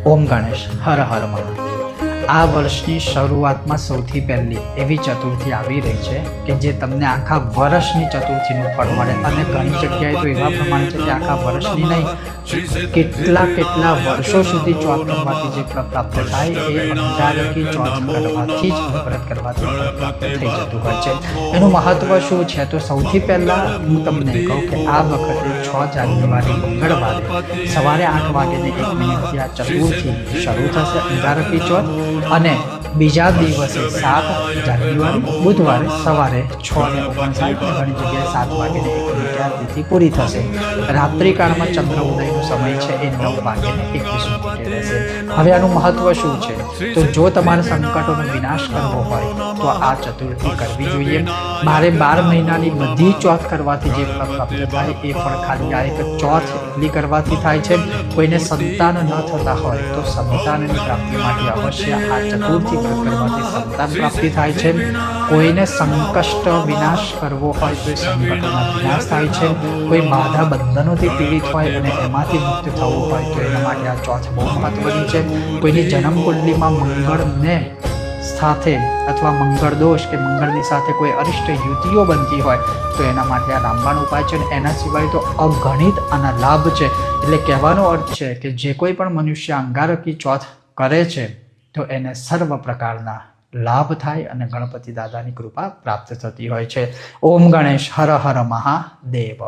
ઓમ ગણેશ હર હર મહાદેવ। આ વર્ષની શરૂઆતમાં સૌથી પહેલી એવી ચતુર્થી આવી રહી છે કે જે તમને આખા વર્ષની ચતુર્થીનું ફળ મળે, અને ઘણી જગ્યાએ તો એવા પ્રમાણે છે કે આખા વર્ષની નહીં, કેટલા વર્ષો સુધી ચોથ કરવાથી જે ફળ પ્રાપ્ત થાય એ અંગારકી ચોથ કરવાથી જ, વ્રત કરવાથી ફળ પ્રાપ્ત થઈ જતું હોય છે। એનું મહત્વ શું છે? તો સૌથી પહેલા હું તમને કહું કે આ વખતે 6 જાન્યુઆરી મંગળવારે સવારે 8 વાગ્યે 1 મિનિટથી આ ચતુર્થી શરૂ થશે, અંગારકી ચોથ, અને બીજા દિવસે 7 જાન્યુઆરી બુધવારે સવારે 6:59, ઘણી જગ્યાએ 7 વાગ્યે 1 મિનિટે આ તિથિ પૂરી થશે। રાત્રિકાળમાં ચંદ્ર ઉદયનો સમય છે એ 9 વાગ્યે 21 મિનિટે રહેશે। હવે આનું મહત્વ શું છે? તો જો તમારે સંકટોનો વિનાશ કરવો હોય તો આ ચતુર્થી કરવી જોઈએ। 12 મહિનાની બધી ચોથ કરવાથી જે ફળ પ્રાપ્ત થાય એ ફળ ખાલી આ એક ચોથ એકલી કરવાથી થાય છે। કોઈને સંતાન ન થતા હોય તો સંતાનની પ્રાપ્તિ માટે અવશ્ય આ ચતુર્થી વ્રત કરવાથી સંતાન પ્રાપ્તિ થાય છે। કોઈને સંકષ્ટ વિનાશ કરવો હોય તો એ સંકટોનો વિનાશ થાય છે। કોઈ બાધા બંધનોથી પીડિત હોય અને એમાંથી મુક્ત થવું હોય તો એના માટે આ ચોથ બહુ મહત્વની છે। કોઈની જન્મ કુંડલીમાં મંગળને સાથે અથવા મંગળ દોષ કે મંગળની સાથે કોઈ અરિષ્ટ યુતિઓ બનતી હોય તો એના માટે આ રામબાણ ઉપાય છે। એના સિવાય તો અગણિત આના લાભ છે। એટલે કહેવાનો અર્થ છે કે જે કોઈ પણ મનુષ્ય અંગારકી ચોથ કરે છે તો એને સર્વ પ્રકારના લાભ થાય અને ગણપતિ દાદાની કૃપા પ્રાપ્ત થતી હોય છે। ઓમ ગણેશ હર હર મહાદેવ।